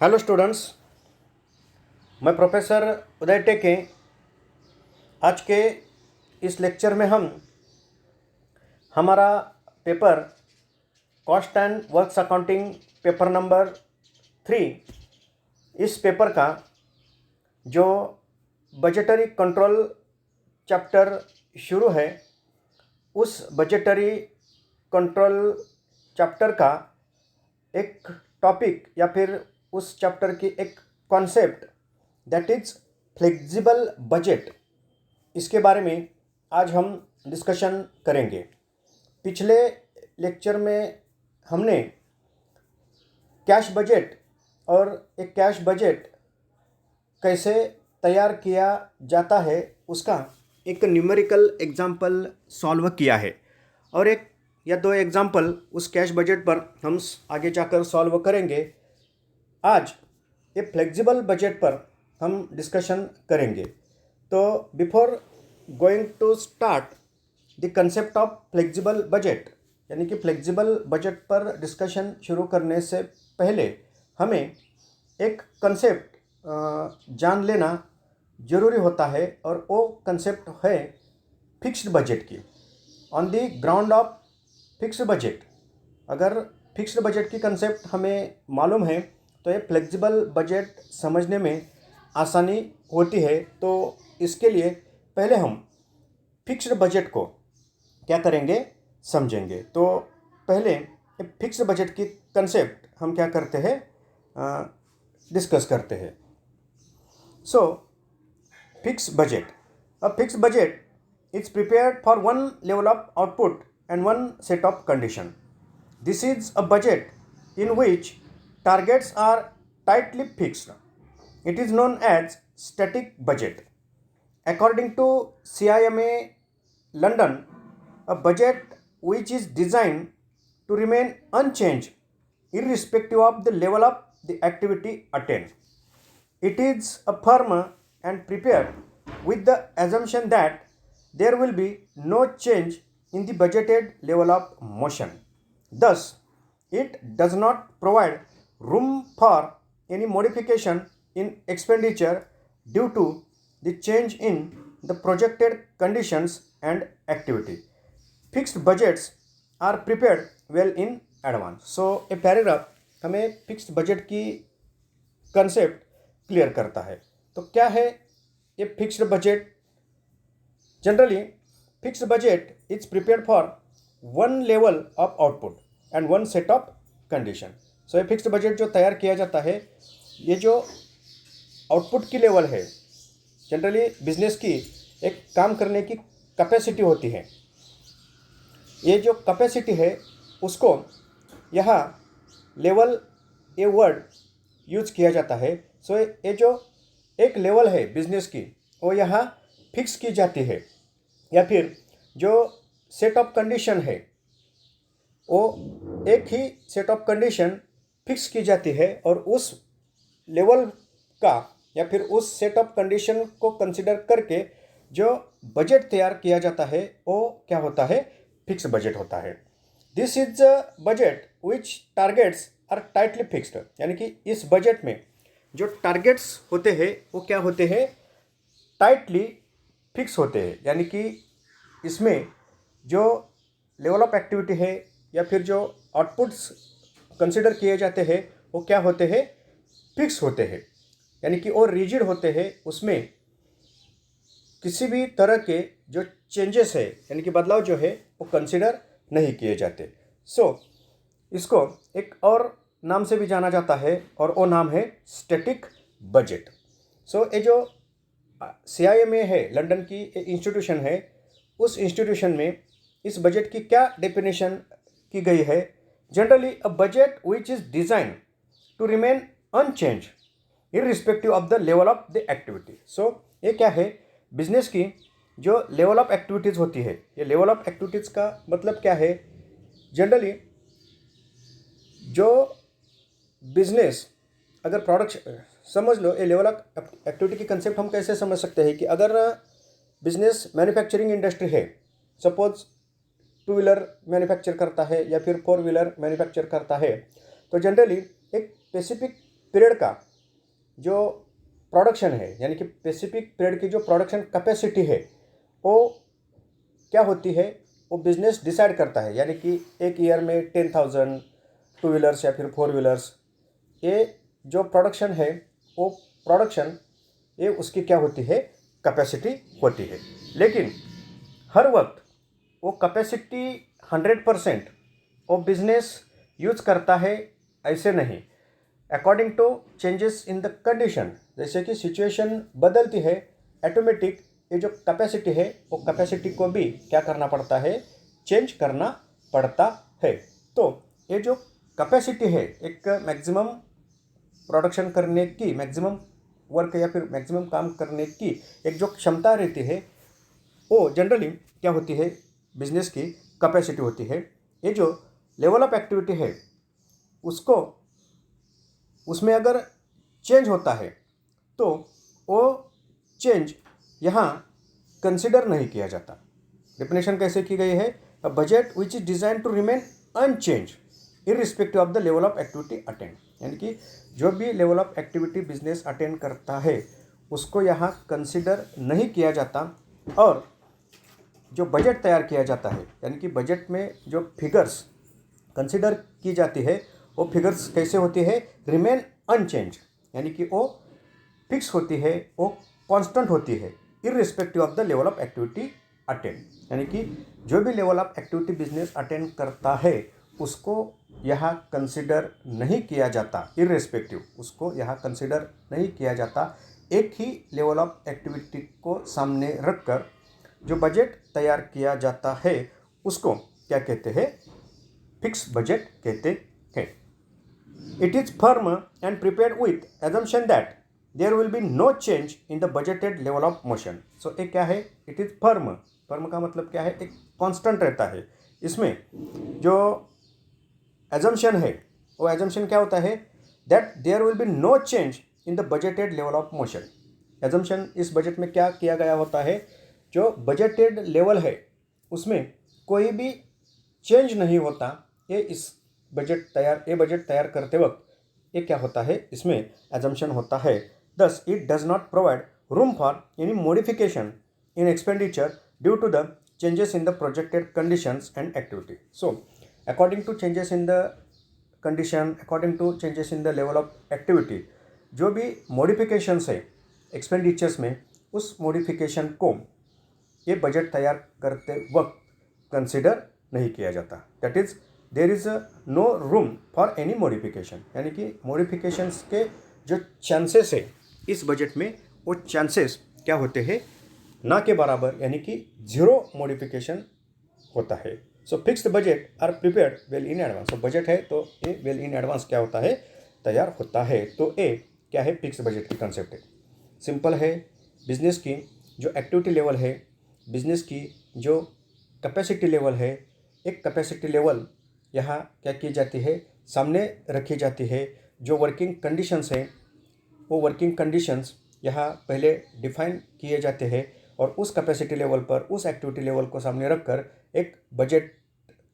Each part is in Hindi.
हेलो स्टूडेंट्स, मैं प्रोफेसर उदय टेके। आज के इस लेक्चर में हम हमारा paper cost and works accounting paper number 3, इस पेपर का जो बजटरी कंट्रोल चैप्टर शुरू है, उस बजटरी कंट्रोल चैप्टर का एक टॉपिक या फिर उस चैप्टर की एक concept that is flexible budget, इसके बारे में आज हम डिस्कशन करेंगे। पिछले लेक्चर में हमने कैश बजट और एक कैश बजट कैसे तैयार किया जाता है उसका एक न्यूमेरिकल एग्जाम्पल सॉल्व किया है, और एक या दो एग्जाम्पल उस कैश बजट पर हम आगे जाकर सॉल्व करेंगे। आज ये फ्लेक्सिबल बजट पर हम डिस्कशन करेंगे। तो before going to start the concept of flexible budget, यानी कि फ्लेक्सिबल बजट पर डिस्कशन शुरू करने से पहले हमें एक कंसेप्ट जान लेना ज़रूरी होता है, और वो कंसेप्ट है फिक्स्ड बजट की। On the ground of fixed budget, अगर फिक्स्ड बजट की कंसेप्ट हमें मालूम है तो ये फ्लेक्सिबल बजट समझने में आसानी होती है। तो इसके लिए पहले हम फिक्स्ड बजट को क्या करेंगे समझेंगे। तो पहले फिक्स्ड बजट की कंसेप्ट हम क्या करते हैं, डिस्कस करते हैं। सो fixed budget, a fixed budget is prepared for one level of output and one set of condition. This is a budget in which targets are tightly fixed. It is known as static budget. According to CIMA London, a budget which is designed to remain unchanged irrespective of the level of the activity attained. It is a firm and prepared with the assumption that there will be no change in the budgeted level of motion. Thus, it does not provide room for any modification in expenditure due to the change in the projected conditions and activity. Fixed budgets are prepared well in advance. So, a paragraph हमें फिक्स्ड बजट की कंसेप्ट क्लियर करता है। तो क्या है ये fixed budget? Generally, fixed budget is prepared for one level of output and one set of condition. So, ये फिक्स्ड बजट जो तैयार किया जाता है, ये जो आउटपुट की लेवल है, जनरली बिजनेस की एक काम करने की कैपेसिटी होती है। ये जो कैपेसिटी है उसको यहाँ लेवल ए वर्ड यूज किया जाता है। सो ये जो एक लेवल है बिजनेस की, वो यहाँ फिक्स की जाती है, या फिर जो सेट ऑफ कंडीशन है वो एक ही सेट ऑफ कंडीशन फिक्स की जाती है, और उस लेवल का या फिर उस सेट ऑफ कंडीशन को कंसिडर करके जो बजट तैयार किया जाता है वो क्या होता है, फिक्स बजट होता है। This is a budget which targets are tightly fixed, यानी कि इस बजट में जो टारगेट्स होते हैं वो क्या होते हैं, टाइटली फिक्स होते हैं। यानी कि इसमें जो लेवल ऑफ एक्टिविटी है या फिर जो आउटपुट्स कंसिडर किए जाते हैं वो क्या होते हैं, फिक्स होते हैं, यानी कि वो रिजिड होते हैं। उसमें किसी भी तरह के जो चेंजेस है यानी कि बदलाव जो है वो कंसिडर नहीं किए जाते। सो इसको एक और नाम से भी जाना जाता है, और वो नाम है स्टैटिक बजट। सो ये जो CIMA है, लंदन की इंस्टीट्यूशन है, उस इंस्टीट्यूशन में इस बजट की क्या डेफिनेशन की गई है? Generally a budget which is design to remain unchange irrespective of the level of the activity. So ये क्या है, बिजनेस की जो लेवल ऑफ एक्टिविटीज़ होती है, ये लेवल ऑफ एक्टिविटीज़ का मतलब क्या है? जनरली जो बिजनेस अगर प्रोडक्ट समझ लो, ये लेवल ऑफ एक्टिविटी की कंसेप्ट हम कैसे समझ सकते हैं कि अगर बिजनेस मैन्युफैक्चरिंग इंडस्ट्री है, सपोज 2 व्हीलर मैन्युफैक्चर करता है या फिर 4 व्हीलर मैन्युफैक्चर करता है, तो जनरली एक स्पेसिफिक पीरियड का जो प्रोडक्शन है, यानी कि स्पेसिफिक पीरियड की जो प्रोडक्शन कैपेसिटी है वो क्या होती है, वो बिजनेस डिसाइड करता है। यानी कि एक ईयर में 10,000 टू व्हीलर्स या फिर फोर व्हीलर्स, ये जो प्रोडक्शन है वो प्रोडक्शन ये उसकी क्या होती है, कैपेसिटी होती है। लेकिन हर वक्त वो कैपेसिटी 100% वो बिजनेस यूज करता है, ऐसे नहीं। According to changes in the condition, जैसे कि सिचुएशन बदलती है, ऑटोमेटिक ये जो कैपेसिटी है वो कैपेसिटी को भी क्या करना पड़ता है, चेंज करना पड़ता है। तो ये जो कैपेसिटी है, एक मैक्सिमम प्रोडक्शन करने की, मैक्सिमम वर्क या फिर मैक्सिमम काम करने की एक जो क्षमता रहती है वो जनरली क्या होती है, बिजनेस की कैपेसिटी होती है। ये जो लेवल ऑफ एक्टिविटी है उसको, उसमें अगर चेंज होता है तो वो चेंज यहाँ कंसिडर नहीं किया जाता। डेफिनेशन कैसे की गई है, a budget which is design to remain unchange irrespective of the level of activity attend. यानी कि जो भी level of activity business attend करता है उसको यहाँ कंसिडर नहीं किया जाता। और जो बजट तैयार किया जाता है, यानी कि बजट में जो फिगर्स कंसिडर की जाती है वो फिगर्स कैसे होती है, रिमेन अनचेंज, यानी कि वो फिक्स होती है, वो कांस्टेंट होती है, irrespective of the level of activity attend. यानी कि जो भी level of activity business attend करता है उसको यहाँ कंसिडर नहीं किया जाता, इररिस्पेक्टिव, उसको यहाँ कंसिडर नहीं किया जाता। एक ही लेवल ऑफ एक्टिविटी को सामने रखकर जो बजट तैयार किया जाता है उसको क्या कहते हैं, फिक्स बजट कहते हैं। It is firm and prepared with assumption that there will be no change in the budgeted level of motion. So एक क्या है, इट इज फर्म, फर्म का मतलब क्या है, एक कांस्टेंट रहता है। इसमें जो एजम्पशन है वो एजम्पशन क्या होता है, that there will be no change in the budgeted level of motion. Assumption इस बजट में क्या किया गया होता है, जो बजटेड लेवल है उसमें कोई भी चेंज नहीं होता। ये इस बजट तैयार करते वक्त ये क्या होता है, इसमें एजम्पशन होता है। Thus it does not provide room for any modification in expenditure due to the changes in the projected conditions and activity. So according to changes in the condition, according to changes in the level of activity, जो भी मॉडिफिकेशंस है एक्सपेंडिचर्स में, उस मॉडिफिकेशन को ये बजट तैयार करते वक्त कंसिडर नहीं किया जाता। That is there is no room for any modification, यानी कि मॉडिफिकेशंस के जो चांसेस है इस बजट में, वो चांसेस क्या होते हैं, ना के बराबर, यानी कि जीरो मॉडिफिकेशन होता है। So fixed budget are prepared well in advance. So budget है तो ये वेल इन एडवांस क्या होता है, तैयार होता है। तो ये क्या है, फिक्स्ड बजट की कंसेप्ट है। सिंपल है, बिजनेस की जो एक्टिविटी लेवल है, बिजनेस की जो कैपेसिटी लेवल है, एक कैपेसिटी लेवल यहाँ क्या की जाती है, सामने रखी जाती है। जो वर्किंग कंडीशंस हैं वो वर्किंग कंडीशंस यहाँ पहले डिफाइन किए जाते हैं और उस कैपेसिटी लेवल पर, उस एक्टिविटी लेवल को सामने रखकर एक बजट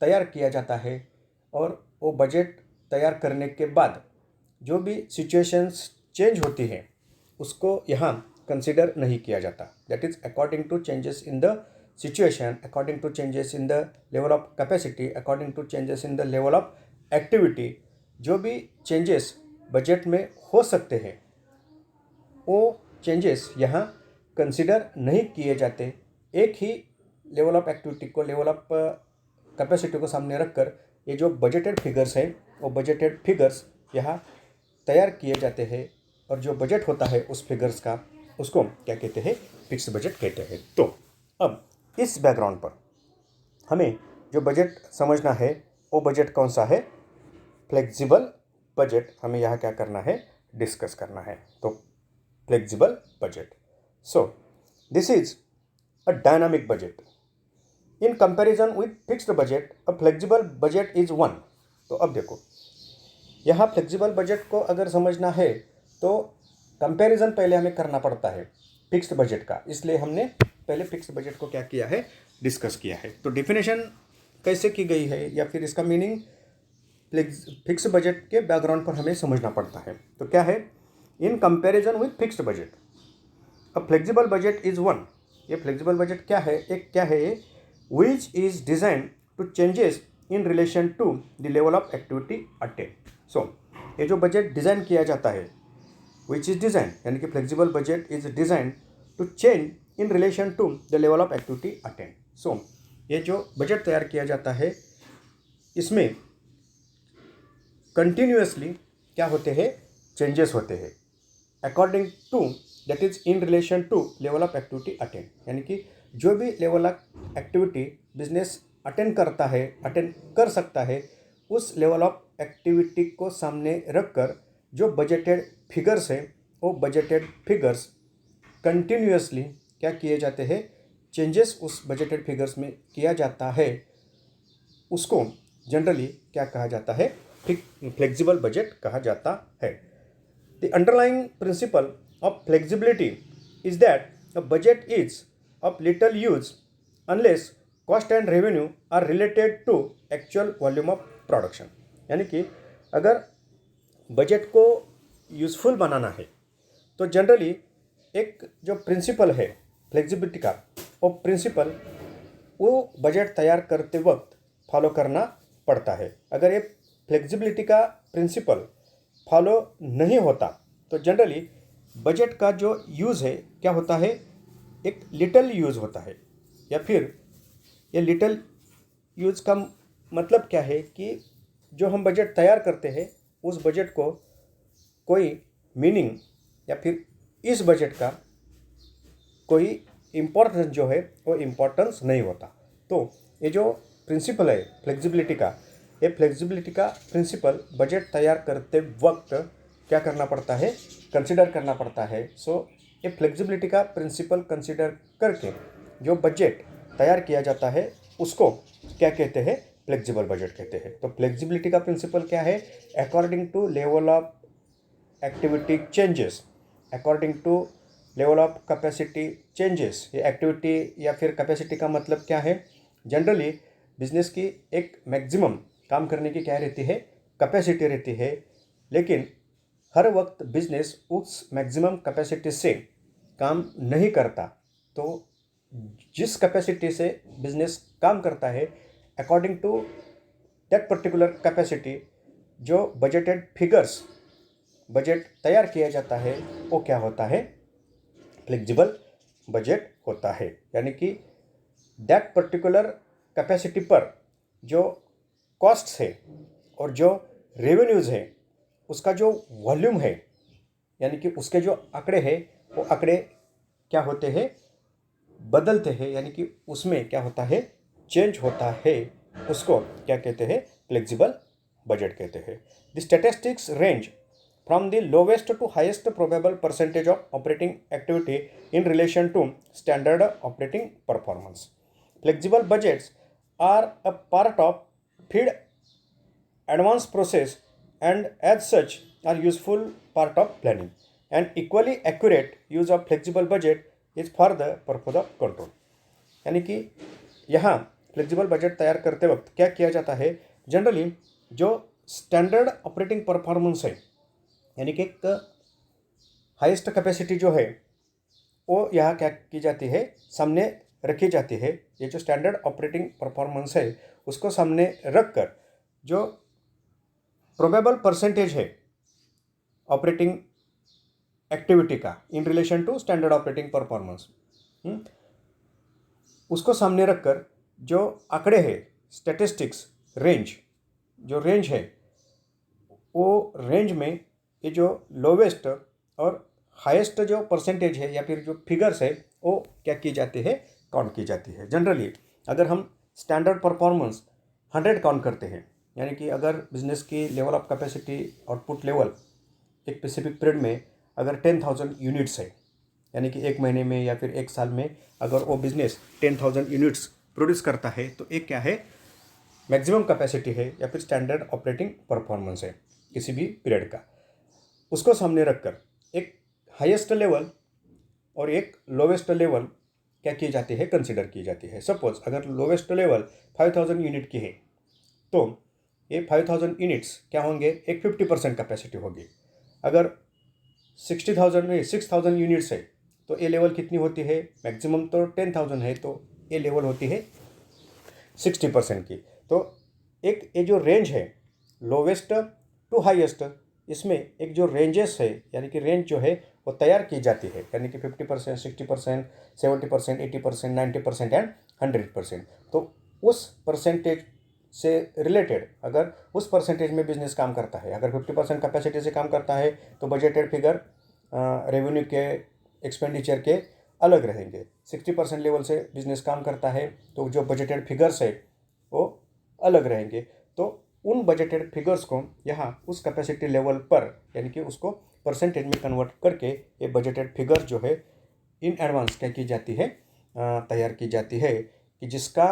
तैयार किया जाता है। और वो बजट तैयार करने के बाद जो भी सिचुएशंस चेंज होती हैं उसको यहाँ कंसिडर नहीं किया जाता। That is according to changes in the situation, according to changes in the level of capacity, according to changes in the level of activity, जो भी चेंजेस बजट में हो सकते हैं वो चेंजेस यहाँ कंसिडर नहीं किए जाते। एक ही लेवल ऑफ एक्टिविटी को, लेवल ऑफ कैपेसिटी को सामने रखकर ये जो बजटेड फिगर्स हैं वो बजटेड फिगर्स यहाँ तैयार किए जाते हैं। और जो बजट होता है उस फिगर्स का, उसको क्या कहते हैं, फिक्स बजट कहते हैं। तो अब इस बैकग्राउंड पर हमें जो बजट समझना है वो बजट कौन सा है, फ्लेक्सिबल बजट हमें यहाँ क्या करना है, डिस्कस करना है। तो flexible budget, so this is a dynamic budget in comparison with fixed budget, a flexible budget is one. तो अब देखो यहाँ फ्लेक्सिबल बजट को अगर समझना है तो कंपैरिजन पहले हमें करना पड़ता है फिक्स्ड बजट का, इसलिए हमने पहले फिक्स्ड बजट को क्या किया है, डिस्कस किया है। तो डेफिनेशन कैसे की गई है या फिर इसका मीनिंग फिक्स बजट के बैकग्राउंड पर हमें समझना पड़ता है। तो क्या है, in comparison with fixed budget a flexible budget is one. ये फ्लेक्सिबल बजट क्या है, एक क्या है ये, which is design to changes in relation to the level of activity attain. So ये जो बजट डिज़ाइन किया जाता है, विच इज़ डिज़ाइन, यानी कि flexible budget is design to change in relation to the level of activity attain. So ये जो बजट तैयार किया जाता है, इसमें कंटिन्यूसली क्या होते हैं, चेंजेस होते हैं according to, that is in relation to level of activity attend. यानी कि जो भी level of activity business attend करता है, अटेंड कर सकता है, उस लेवल ऑफ एक्टिविटी को सामने रखकर जो बजटेड फिगर्स है, वो बजटेड फिगर्स कंटिन्यूसली क्या किए जाते हैं, चेंजेस उस बजटेड फिगर्स में किया जाता है। उसको जनरली क्या कहा जाता है, फ्लेक्सिबल बजट कहा जाता है। The underlying principle of flexibility is that a budget is of little use unless cost and revenue are related to actual volume of production. यानी कि अगर बजट को यूज़फुल बनाना है तो जनरली एक जो प्रिंसिपल है फ्लेक्सिबिलिटी का, वो प्रिंसिपल वो बजट तैयार करते वक्त फॉलो करना पड़ता है। अगर ये फ्लेक्सिबिलिटी का प्रिंसिपल फॉलो नहीं होता तो जनरली बजट का जो यूज़ है क्या होता है, एक लिटल यूज़ होता है। या फिर ये लिटल यूज़ का मतलब क्या है कि जो हम बजट तैयार करते हैं उस बजट को कोई मीनिंग या फिर इस बजट का कोई इम्पोर्टेंस जो है वो इम्पोर्टेंस नहीं होता। तो ये जो प्रिंसिपल है फ्लेक्सिबिलिटी का, ये फ्लेक्सिबिलिटी का प्रिंसिपल बजट तैयार करते वक्त क्या करना पड़ता है, कंसिडर करना पड़ता है। सो ये फ्लेक्सिबिलिटी का प्रिंसिपल कंसिडर करके जो बजट तैयार किया जाता है उसको क्या कहते हैं, फ्लेक्सिबल बजट कहते हैं। तो फ्लेक्सिबिलिटी का प्रिंसिपल क्या है, according to level of activity changes, according to level of capacity changes. ये एक्टिविटी या फिर कैपेसिटी का मतलब क्या है, जनरली बिजनेस की एक मैक्सिमम काम करने की क्या रहती है, कैपेसिटी रहती है, लेकिन हर वक्त बिजनेस उस मैक्सिमम कैपेसिटी से काम नहीं करता। तो जिस कैपेसिटी से बिजनेस काम करता है, according to that particular capacity जो बजटेड फिगर्स बजट तैयार किया जाता है, वो क्या होता है, फ्लेक्सिबल बजट होता है। यानी कि दैट पर्टिकुलर कैपेसिटी पर जो कॉस्ट्स है और जो रेवेन्यूज़ है, उसका जो वॉल्यूम है, यानी कि उसके जो आंकड़े हैं, वो आंकड़े क्या होते हैं, बदलते हैं, यानी कि उसमें क्या होता है, चेंज होता है। उसको क्या कहते हैं, फ्लेक्सिबल बजट कहते हैं। The statistics range from the lowest to highest probable percentage of operating activity in relation to standard operating performance. Flexible budgets are a part of feed advance process and as such are useful part of planning. An equally accurate use of flexible budget is for the purpose of control. यानी कि यहाँ फ्लेक्सिबल बजट तैयार करते वक्त क्या किया जाता है, जनरली जो स्टैंडर्ड ऑपरेटिंग परफॉर्मेंस है, यानी कि एक हाईएस्ट कैपेसिटी जो है वो यहाँ क्या की जाती है, सामने रखी जाती है। ये जो स्टैंडर्ड ऑपरेटिंग परफॉर्मेंस है उसको सामने रखकर जो प्रोबेबल परसेंटेज है ऑपरेटिंग एक्टिविटी का in relation to standard operating performance, उसको सामने रखकर जो आंकड़े हैं, स्टैटिस्टिक्स रेंज, जो रेंज है वो रेंज में ये जो लोवेस्ट और हाईएस्ट जो परसेंटेज है या फिर जो फिगर्स है वो क्या की जाती है, काउंट की जाती है। जनरली अगर हम स्टैंडर्ड परफॉर्मेंस 100 काउंट करते हैं, यानी कि अगर बिजनेस की level of capacity output level एक स्पेसिफिक पीरियड में अगर 10,000 यूनिट्स है, यानी कि एक महीने में या फिर एक साल में अगर वो बिजनेस 10,000 यूनिट्स प्रोड्यूस करता है, तो एक क्या है, मैक्सिमम कैपेसिटी है या फिर स्टैंडर्ड ऑपरेटिंग परफॉर्मेंस है किसी भी पीरियड का। उसको सामने रखकर एक हाईएस्ट लेवल और एक लोवेस्ट लेवल क्या की जाती है, कंसिडर की जाती है। सपोज अगर लोवेस्ट लेवल 5,000 यूनिट की है तो ये 5000 यूनिट्स क्या होंगे, एक 50% कैपेसिटी होगी। अगर 6000 यूनिट्स है तो ए लेवल कितनी होती है, मैक्सिमम तो 10,000 है, तो ए लेवल होती है 60% की। तो एक ये जो रेंज है लोवेस्ट टू हाईएस्ट, इसमें एक जो रेंजेस है यानी कि रेंज जो है वो तैयार की जाती है, यानी कि 50%, 60%, 70%, 80%, 90% एंड 100%। तो उस परसेंटेज से रिलेटेड अगर उस परसेंटेज में बिजनेस काम करता है, अगर 50% कैपेसिटी से काम करता है तो बजटेड फिगर रेवेन्यू के एक्सपेंडिचर के अलग रहेंगे। 60% लेवल से बिजनेस काम करता है तो जो बजटेड फिगर्स है वो अलग रहेंगे। तो उन बजटेड फिगर्स को यहाँ उस कैपेसिटी लेवल पर यानी कि उसको परसेंटेज में कन्वर्ट करके ये बजटेड फिगर जो है इन एडवांस क्या की जाती है, तैयार की जाती है, कि जिसका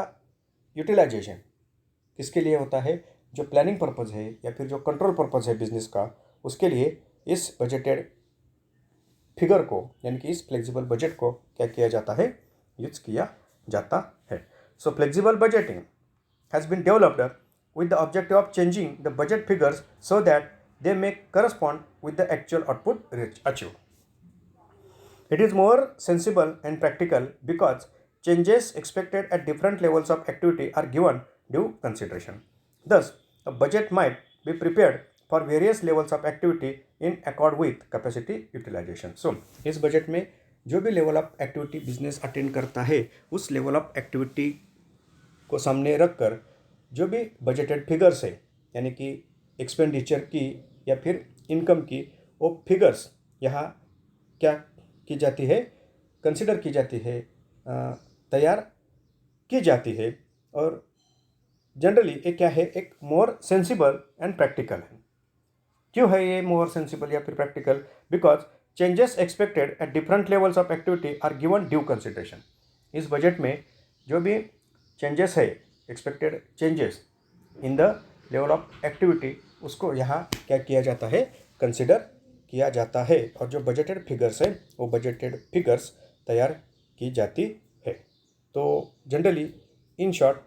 यूटिलाइजेशन किसके लिए होता है, जो प्लानिंग पर्पज़ है या फिर जो कंट्रोल पर्पज़ है बिजनेस का, उसके लिए इस बजटेड फिगर को यानी कि इस फ्लेक्सिबल बजट को क्या किया जाता है, यूज किया जाता है। So flexible budgeting has been developed with the objective of changing the budget figures so that they may correspond with the actual output achieved. It is more sensible and practical because changes expected at different levels of activity are given due consideration. Thus, a budget might be prepared for various levels of activity in accord with capacity utilization. So, इस बजट में जो भी level of activity business attend करता है उस लेवल ऑफ एक्टिविटी को सामने रखकर जो भी बजटेड फिगर्स है यानी कि एक्सपेंडिचर की या फिर इनकम की, वो फिगर्स यहाँ क्या की जाती है, कंसिडर की जाती है, तैयार की जाती है। और जनरली ये क्या है, एक मोर सेंसिबल एंड प्रैक्टिकल है। क्यों है ये मोर सेंसिबल या फिर practical? Because changes expected at different levels of activity are given due consideration. इस बजट में जो भी चेंजेस है, expected changes in the level of activity, उसको यहाँ क्या किया जाता है, कंसिडर किया जाता है। और जो बजटेड फिगर्स है वो बजटेड फिगर्स तैयार की जाती है। तो generally in short,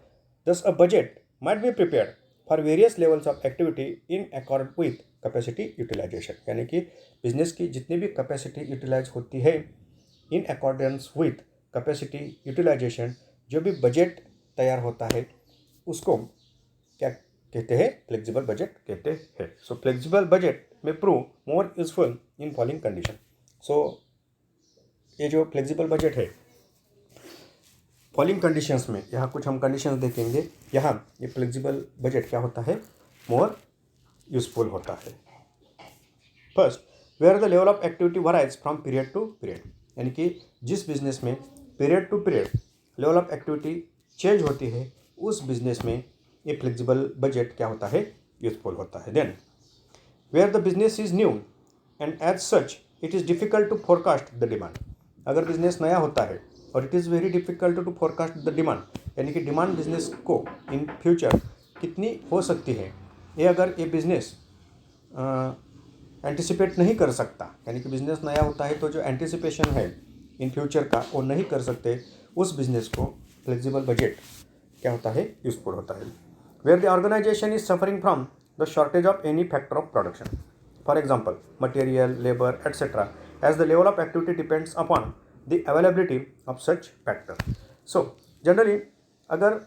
thus a budget might be prepared for various levels of activity in accord with capacity utilisation, यानी कि बिजनेस की जितनी भी कैपेसिटी यूटिलाइज होती है in accordance with capacity utilisation, जो भी बजट तैयार होता है उसको क्या कहते हैं, फ्लेक्सिबल बजट कहते हैं। सो फ्लेक्सिबल बजट में prove more useful in following condition. So ये जो फ्लेक्सिबल बजट है फॉलोइंग कंडीशंस में, यहाँ कुछ हम कंडीशंस देखेंगे। यहाँ ये फ्लेक्सिबल बजट क्या होता है, मोर यूजफुल होता है। First, where the level of activity varies from period to period, यानी कि जिस बिजनेस में period to period level of activity change होती है उस बिजनेस में ये फ्लेक्सिबल बजट क्या होता है, यूजफुल होता है। Then where the business is new and as such it is difficult to forecast the demand, अगर बिजनेस नया होता है और it is very difficult to forecast the demand, यानी कि डिमांड बिजनेस को इन फ्यूचर कितनी हो सकती है, ये अगर ये बिजनेस एंटिसिपेट नहीं कर सकता, यानी कि बिजनेस नया होता है तो जो एंटिसिपेशन है इन फ्यूचर का वो नहीं कर सकते, उस बिजनेस को फ्लेक्सिबल बजट क्या होता है, यूजफुल होता है। Where the organisation is suffering from the shortage of any factor of production, for example material, labour etcetera, as the level of activity depends upon the availability of such factor. So generally अगर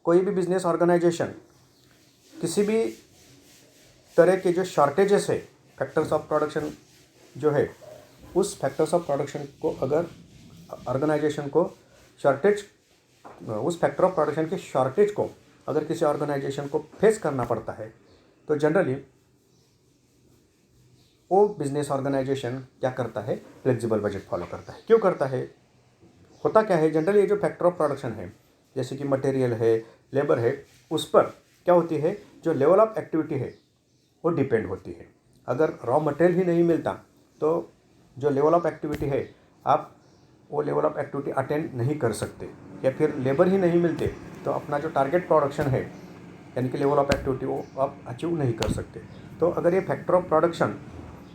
कोई भी बिजनेस ऑर्गेनाइजेशन किसी भी तरह के जो शॉर्टेजेस है फैक्टर्स ऑफ प्रोडक्शन जो है, उस फैक्टर्स ऑफ प्रोडक्शन को अगर ऑर्गेनाइजेशन को शॉर्टेज, उस फैक्टर ऑफ प्रोडक्शन के शॉर्टेज को अगर किसी ऑर्गेनाइजेशन को फेस करना पड़ता है तो जनरली वो बिजनेस ऑर्गेनाइजेशन क्या करता है, फ्लेक्सिबल बजट फॉलो करता है। क्यों करता है, होता क्या है, जनरली ये जो फैक्टर ऑफ प्रोडक्शन है जैसे कि मटेरियल है, लेबर है, उस पर क्या होती है, जो लेवल ऑफ एक्टिविटी है वो डिपेंड होती है। अगर रॉ मटेरियल ही नहीं मिलता तो जो लेवल ऑफ एक्टिविटी है आप वो लेवल ऑफ एक्टिविटी अटेंड नहीं कर सकते, या फिर लेबर ही नहीं मिलते तो अपना जो टारगेट प्रोडक्शन है यानी कि लेवल ऑफ एक्टिविटी वो आप अचीव नहीं कर सकते। तो अगर ये फैक्टर ऑफ प्रोडक्शन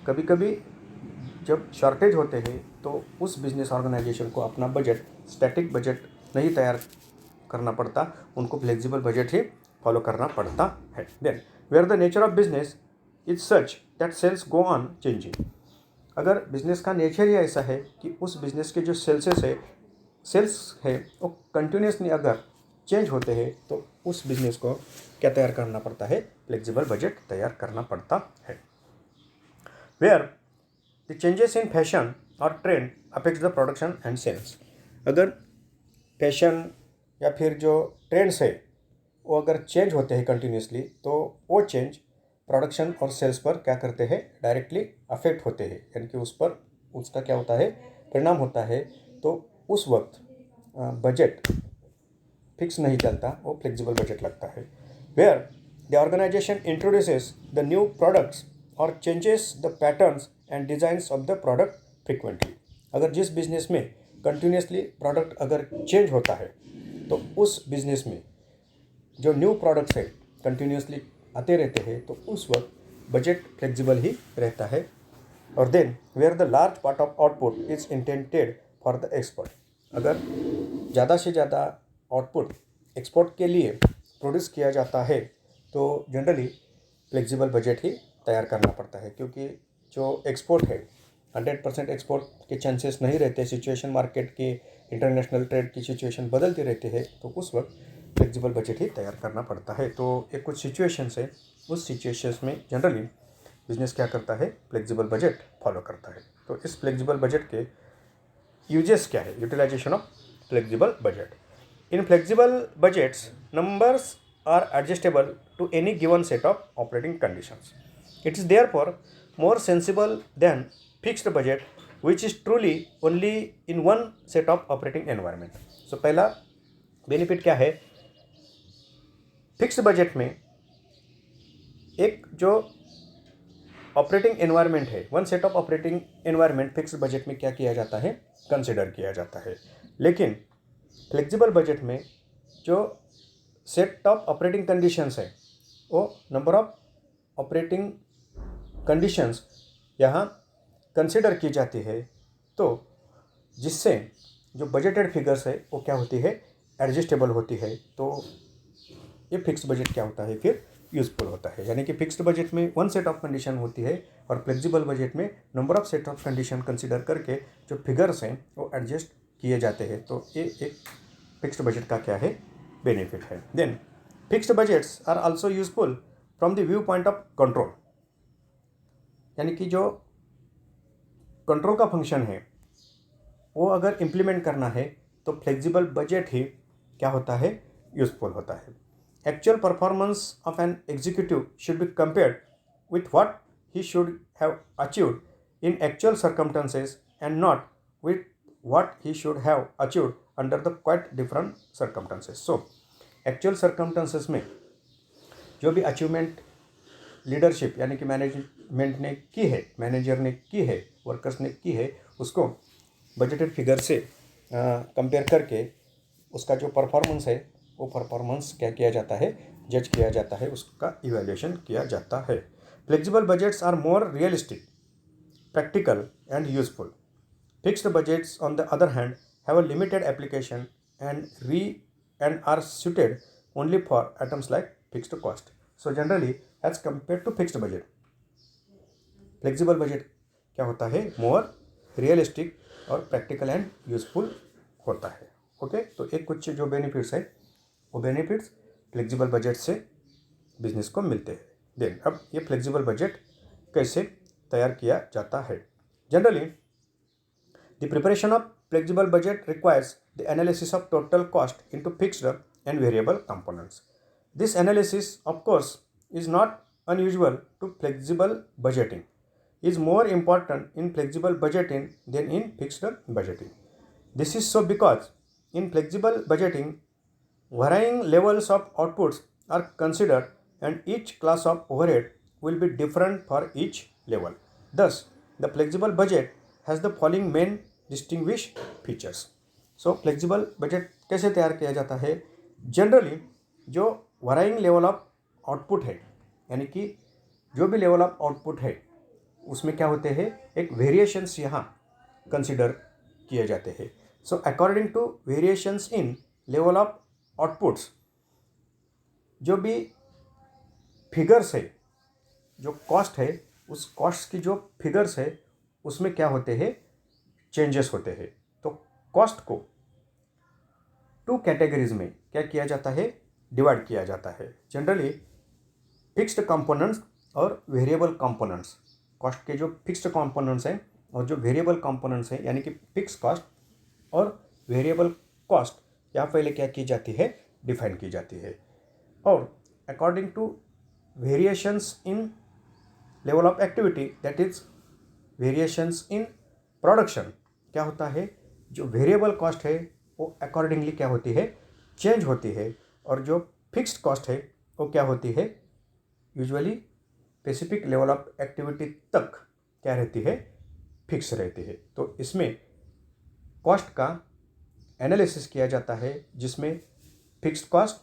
कभी कभी जब शॉर्टेज होते हैं तो उस बिजनेस ऑर्गेनाइजेशन को अपना बजट, स्टैटिक बजट नहीं तैयार करना पड़ता, उनको फ्लेक्सिबल बजट ही फॉलो करना पड़ता है। Then where the nature of business is such that sales go on changing. अगर बिजनेस का नेचर ही ऐसा है कि उस बिजनेस के जो सेल्स है वो कंटिन्यूसली अगर चेंज होते हैं तो उस बिजनेस को क्या तैयार करना पड़ता है, फ्लेक्सिबल बजट तैयार करना पड़ता है। Where the changes in fashion और trend affects the production and sales. अगर फैशन या फिर जो ट्रेंड्स है वो अगर चेंज होते हैं कंटिन्यूसली तो वो चेंज प्रोडक्शन और सेल्स पर क्या करते हैं, डायरेक्टली अफेक्ट होते हैं, यानी कि उस पर उसका क्या होता है, परिणाम होता है। तो उस वक्त बजट फिक्स नहीं चलता, वो फ्लेक्सिबल बजट लगता है। Where the organisation introduces the new products और changes the patterns and designs of the product frequently. अगर जिस बिजनेस में कंटिन्यूसली प्रोडक्ट अगर चेंज होता है तो उस बिजनेस में जो न्यू प्रोडक्ट्स है कंटिन्यूसली आते रहते हैं तो उस वक्त बजट फ्लेक्सिबल ही रहता है। और then where the large part of output is intended for the export. अगर ज़्यादा से ज़्यादा आउटपुट एक्सपोर्ट के लिए प्रोड्यूस किया जाता है तो जनरली फ्लेक्सिबल बजट ही तैयार करना पड़ता है, क्योंकि जो एक्सपोर्ट है 100% एक्सपोर्ट के चांसेस नहीं रहते। सिचुएशन मार्केट की, इंटरनेशनल ट्रेड की सिचुएशन बदलती रहती है तो उस वक्त फ्लेक्सिबल बजट ही तैयार करना पड़ता है। तो एक कुछ सिचुएशंस है, उस सिचुएशंस में जनरली बिजनेस क्या करता है, फ्लेक्सिबल बजट फॉलो करता है। तो इस फ्लेक्सिबल बजट के यूजेस क्या है, utilisation of flexible budget. In flexible budgets numbers are adjustable to any given set of operating conditions. It is therefore more sensible than fixed budget, which is truly only in one set of operating environment. So पहला बेनिफिट क्या है, फिक्स्ड बजट में एक जो ऑपरेटिंग एनवायरनमेंट है, one set of operating environment fixed budget में क्या किया जाता है, कंसिडर किया जाता है। लेकिन फ्लेक्सिबल बजट में जो सेट ऑफ ऑपरेटिंग कंडीशंस है वो नंबर ऑफ ऑपरेटिंग कंडीशंस यहाँ कंसिडर की जाती है, तो जिससे जो बजटेड फिगर्स है वो क्या होती है, एडजस्टेबल होती है। तो ये फिक्स्ड बजट क्या होता है, फिर यूजफुल होता है। यानी कि फिक्स्ड बजट में वन सेट ऑफ कंडीशन होती है और फ्लेक्सिबल बजट में number of set of condition consider करके जो फिगर्स हैं वो एडजस्ट किए जाते हैं। तो ये एक फिक्स्ड बजट का क्या है, बेनिफिट है। Then fixed budgets are also useful from the viewpoint of control. यानी कि जो कंट्रोल का फंक्शन है वो अगर इम्प्लीमेंट करना है तो फ्लेक्सिबल बजट ही क्या होता है, यूजफुल होता है। Actual performance of an executive should be compared with what he should have achieved in actual circumstances and not with what he should have achieved under the quite different circumstances. So actual circumstances में जो भी अचीवमेंट लीडरशिप यानी कि मैनेजमेंट ने की है, मैनेजर ने की है, वर्कर्स ने की है, उसको बजटेड फिगर से कंपेयर करके उसका जो परफॉर्मेंस है वो परफॉर्मेंस क्या किया जाता है, जज किया जाता है, उसका इवैल्यूएशन किया जाता है। Flexible budgets are more realistic, practical and useful. Fixed budgets on the other hand have a limited application and are suited only for items like fixed cost. So generally as compared to fixed budget, flexible budget क्या होता है, मोर रियलिस्टिक और प्रैक्टिकल एंड यूजफुल होता है। ओके, तो एक कुछ जो बेनिफिट्स है वो बेनिफिट्स फ्लेक्सिबल बजट से बिजनेस को मिलते हैं। देन अब ये फ्लेक्सिबल बजट कैसे तैयार किया जाता है। Generally the preparation of flexible budget requires the analysis of total cost into fixed and variable components. This analysis, of course, is not unusual to flexible budgeting. Is more important in flexible budgeting than in fixed budgeting. This is so because in flexible budgeting, varying levels of outputs are considered and each class of overhead will be different for each level. Thus, the flexible budget has the following main distinguish features. So flexible budget कैसे तैयार किया जाता है, जनरली जो वराइंग लेवल ऑफ आउटपुट है, यानी कि जो भी लेवल ऑफ आउटपुट है उसमें क्या होते हैं, एक वेरिएशंस यहाँ कंसिडर किए जाते हैं। So according to variations in level of outputs, जो भी फिगर्स है, जो कॉस्ट है, उस कॉस्ट की जो फिगर्स है उसमें क्या होते हैं, चेंजेस होते हैं। तो कॉस्ट को 2 कैटेगरीज में क्या किया जाता है, डिवाइड किया जाता है। जनरली फिक्स्ड कंपोनेंट्स और वेरिएबल कंपोनेंट्स। कॉस्ट के जो फिक्स्ड कंपोनेंट्स हैं और जो वेरिएबल कंपोनेंट्स हैं, यानी कि फिक्स कॉस्ट और वेरिएबल कॉस्ट, यहाँ पहले क्या की जाती है, डिफाइन की जाती है। और according to variations in level of activity, that is variations in production, क्या होता है, जो वेरिएबल कॉस्ट है वो अकॉर्डिंगली क्या होती है, चेंज होती है। और जो फिक्स्ड कॉस्ट है वो क्या होती है, usually specific level of activity तक क्या रहती है, फिक्स रहती है। तो इसमें कॉस्ट का एनालिसिस किया जाता है, जिसमें फिक्स्ड कॉस्ट,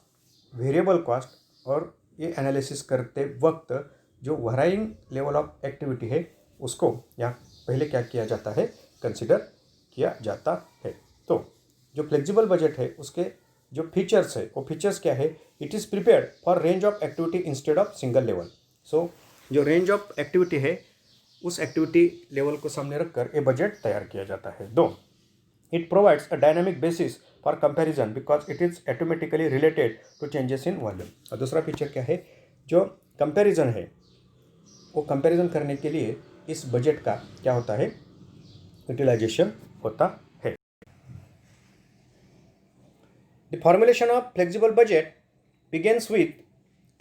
वेरिएबल कॉस्ट, और ये एनालिसिस करते वक्त जो वराइंग लेवल ऑफ एक्टिविटी है उसको यहाँ पहले क्या किया जाता है, कंसिडर किया जाता है। तो जो फ्लेक्सिबल बजट है उसके जो फीचर्स है वो फीचर्स क्या है, it is prepared for range of activity instead of single level. So जो रेंज ऑफ एक्टिविटी है उस एक्टिविटी लेवल को सामने रखकर ये बजट तैयार किया जाता है। दो, it provides a dynamic basis for comparison because it is automatically related to changes in volume. और दूसरा फीचर क्या है, जो कंपैरिजन है वो कंपैरिजन करने के लिए इस बजट का क्या होता है, यूटिलाइजेशन होता है। The formulation of flexible budget begins with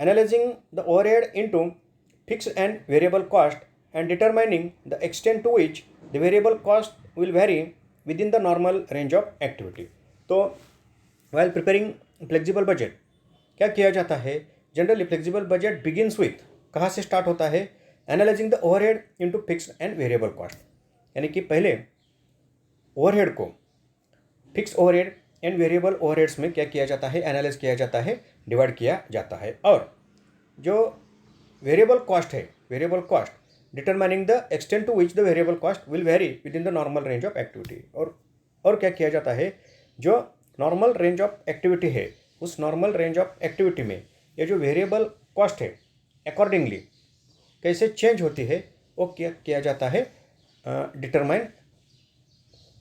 analyzing the overhead into fixed and variable cost and determining the extent to which the variable cost will vary within the normal range of activity. तो while preparing flexible budget क्या किया जाता है, generally flexible budget begins with, कहाँ से स्टार्ट होता है, analysing the overhead into fixed and variable cost. यानी कि पहले ओवरहेड को fix overhead and variable overheads में क्या किया जाता है, एनालाइज किया जाता है, डिवाइड किया जाता है। और जो वेरिएबल कॉस्ट है, variable cost determining the extent to which the variable cost will vary within the normal range of activity. और क्या किया जाता है, जो नॉर्मल रेंज ऑफ एक्टिविटी है उस नॉर्मल रेंज ऑफ एक्टिविटी में ये जो वेरिएबल कॉस्ट है अकॉर्डिंगली कैसे चेंज होती है वो क्या किया जाता है, डिटरमाइन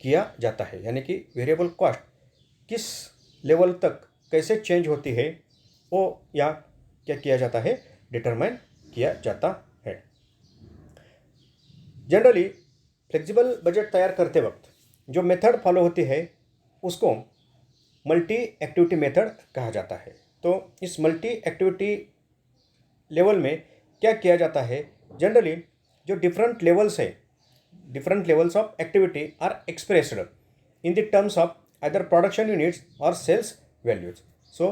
किया जाता है। यानी कि वेरिएबल कॉस्ट किस लेवल तक कैसे चेंज होती है वो या क्या किया जाता है, डिटरमाइन किया जाता है। जनरली फ्लेक्सिबल बजट तैयार करते वक्त जो मेथड फॉलो होती है उसको मल्टी एक्टिविटी मेथड कहा जाता है। तो इस मल्टी एक्टिविटी लेवल में क्या किया जाता है, जनरली जो डिफरेंट लेवल्स है, different levels of activity are expressed in the terms of either production units or sales values. So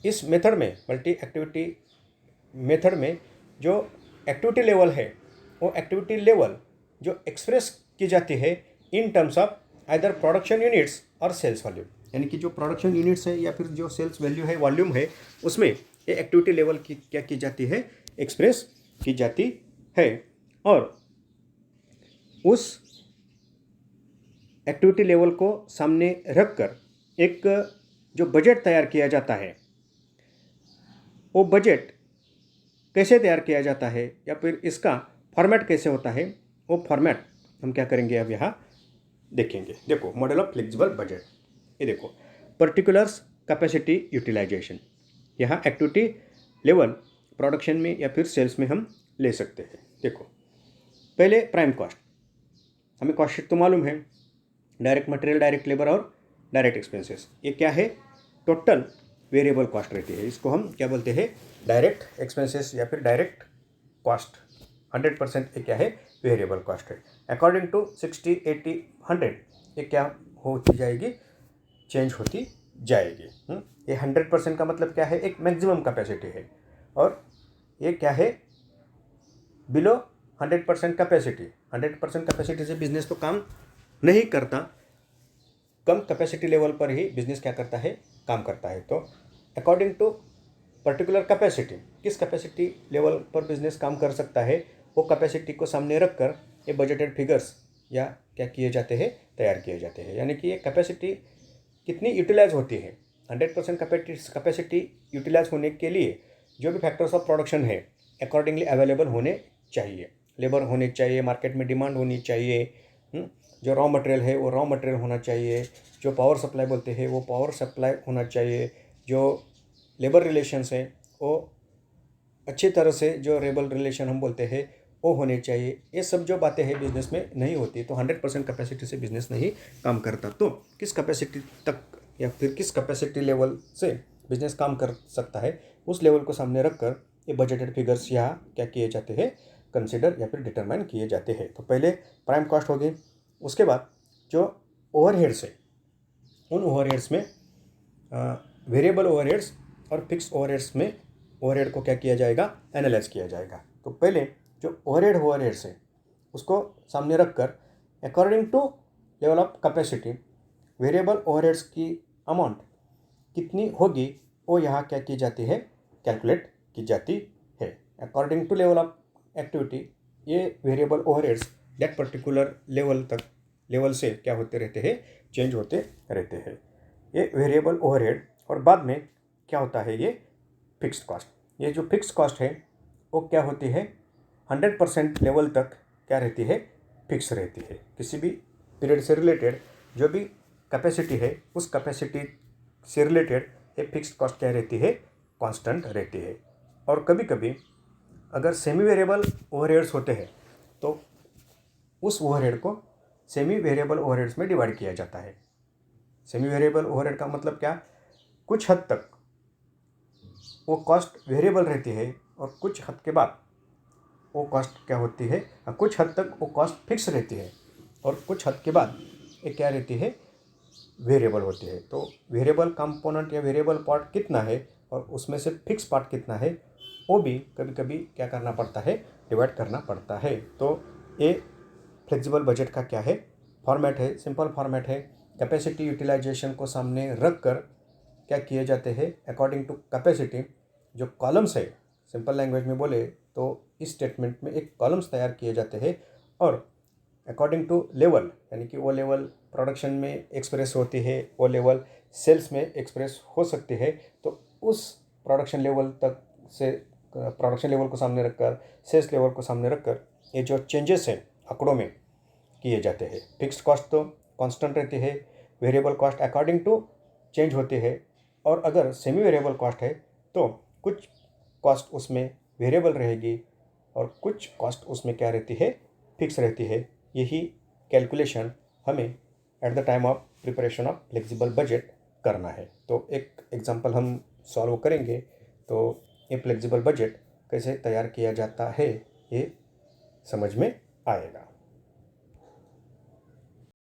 इस मेथड में, मल्टी एक्टिविटी मेथड में जो एक्टिविटी लेवल है वो एक्टिविटी लेवल जो एक्सप्रेस की जाती है in terms of either production units और सेल्स वॉल्यूम। यानी कि जो प्रोडक्शन यूनिट्स है या फिर जो सेल्स वैल्यू है, वॉल्यूम है, उसमें ये एक्टिविटी लेवल की क्या की जाती है, एक्सप्रेस की जाती है। और उस एक्टिविटी लेवल को सामने रखकर एक जो बजट तैयार किया जाता है, वो बजट कैसे तैयार किया जाता है या फिर इसका फॉर्मेट कैसे होता है, वो फॉर्मेट हम क्या करेंगे अब यहाँ देखेंगे। देखो मॉडल ऑफ फ्लेक्सिबल बजट, ये देखो पर्टिकुलर्स कैपेसिटी यूटिलाइजेशन। यहाँ एक्टिविटी लेवल प्रोडक्शन में या फिर सेल्स में हम ले सकते हैं। देखो पहले प्राइम कॉस्ट, हमें कॉस्ट शीट तो मालूम है, डायरेक्ट मटेरियल, डायरेक्ट लेबर और डायरेक्ट एक्सपेंसेस। ये क्या है, टोटल वेरिएबल कॉस्ट रहती है। इसको हम क्या बोलते हैं, डायरेक्ट एक्सपेंसेस या फिर डायरेक्ट कॉस्ट। 100% ये क्या है, वेरिएबल कॉस्ट है। अकॉर्डिंग टू 60, 80, 100 ये क्या होती जाएगी, चेंज होती जाएगी। ये 100% का मतलब क्या है, एक मैक्सिमम कैपेसिटी है। और ये क्या है, बिलो 100% कैपेसिटी। 100% कैपेसिटी से बिजनेस तो काम नहीं करता, कम कैपेसिटी लेवल पर ही बिजनेस क्या करता है, काम करता है। तो अकॉर्डिंग टू पर्टिकुलर कैपेसिटी, किस कैपेसिटी लेवल पर बिजनेस काम कर सकता है, वो कैपेसिटी को सामने रखकर ये बजटेड फिगर्स या क्या किए जाते हैं, तैयार किए जाते हैं। यानी कि ये कैपेसिटी कितनी यूटिलाइज होती है, 100% कैपेसिटी यूटिलाइज होने के लिए जो भी फैक्टर्स ऑफ प्रोडक्शन है अकॉर्डिंगली अवेलेबल होने चाहिए। लेबर होने चाहिए, मार्केट में डिमांड होनी चाहिए, जो रॉ मटेरियल है वो रॉ मटेरियल होना चाहिए, जो पावर सप्लाई बोलते हैं वो पावर सप्लाई होना चाहिए, जो लेबर रिलेशंस हैं वो अच्छी तरह से, जो लेबर रिलेशन हम बोलते हैं वो होने चाहिए। ये सब जो बातें हैं बिजनेस में नहीं होती तो 100% कैपेसिटी से बिजनेस नहीं काम करता। तो किस कैपेसिटी तक या फिर किस कैपेसिटी लेवल से बिजनेस काम कर सकता है, उस लेवल को सामने रखकर ये बजटेड फिगर्स यहाँ क्या किए जाते हैं, कंसिडर या फिर डिटरमाइन किए जाते हैं। तो पहले प्राइम कॉस्ट होगी, उसके बाद जो ओवरहेड्स है उन ओवरहेड्स में वेरिएबल ओवरहेड्स और फिक्स ओवरहेड्स में ओवरहेड को क्या किया जाएगा, एनालाइज किया जाएगा। तो पहले जो ओवरहेड्स है उसको सामने रखकर according to level of capacity variable overheads की अमाउंट कितनी होगी वो यहाँ क्या की जाती है, कैलकुलेट की जाती है। According to level of activity ये variable overheads that particular level से क्या होते रहते हैं, चेंज होते रहते हैं। ये वेरिएबल ओवरहेड और बाद में क्या होता है ये फिक्स्ड कॉस्ट। ये जो फिक्स्ड कॉस्ट है वो क्या होती है, 100% लेवल तक क्या रहती है, फिक्स रहती है। किसी भी पीरियड से रिलेटेड जो भी कैपेसिटी है उस कैपेसिटी से रिलेटेड ये फिक्स्ड कॉस्ट क्या रहती है, कांस्टेंट रहती है। और कभी कभी अगर सेमी वेरिएबल ओवरहेड्स होते हैं तो उस ओवरहेड को सेमी वेरिएबल ओवरहेड्स में डिवाइड किया जाता है। सेमी वेरिएबल ओवरहेड का मतलब क्या, कुछ हद तक वो कॉस्ट वेरिएबल रहती है और कुछ हद के बाद वो कॉस्ट क्या होती है, कुछ हद तक वो कॉस्ट फिक्स रहती है और कुछ हद के बाद ये क्या रहती है, वेरिएबल होती है। तो वेरिएबल कंपोनेंट या वेरिएबल पार्ट कितना है और उसमें से फिक्स पार्ट कितना है वो भी कभी कभी क्या करना पड़ता है, डिवाइड करना पड़ता है। तो ये फ्लेक्सिबल बजट का क्या है, फॉर्मेट है, सिंपल फॉर्मेट है। कैपेसिटी यूटिलाइजेशन को सामने रख कर क्या किए जाते हैं, अकॉर्डिंग टू कैपेसिटी जो कॉलम्स है, सिंपल लैंग्वेज में बोले तो इस स्टेटमेंट में एक कॉलम्स तैयार किए जाते हैं और अकॉर्डिंग टू लेवल, यानी कि वो लेवल प्रोडक्शन में एक्सप्रेस होती है, वो लेवल सेल्स में एक्सप्रेस हो सकती है। तो उस प्रोडक्शन लेवल तक से प्रोडक्शन लेवल को सामने रखकर, सेल्स लेवल को सामने रखकर ये जो चेंजेस हैं आंकड़ों में किए जाते हैं। फिक्स्ड कॉस्ट तो कांस्टेंट रहती है, variable cost according to change होती है, और अगर सेमी वेरिएबल कॉस्ट है तो कुछ कॉस्ट उसमें वेरिएबल रहेगी और कुछ कॉस्ट उसमें क्या रहती है, फिक्स रहती है। यही कैलकुलेशन हमें at the time of preparation of flexible budget करना है। तो एक एग्जांपल हम सॉल्व करेंगे तो ये फ्लेक्सिबल बजट कैसे तैयार किया जाता है ये समझ में आएगा।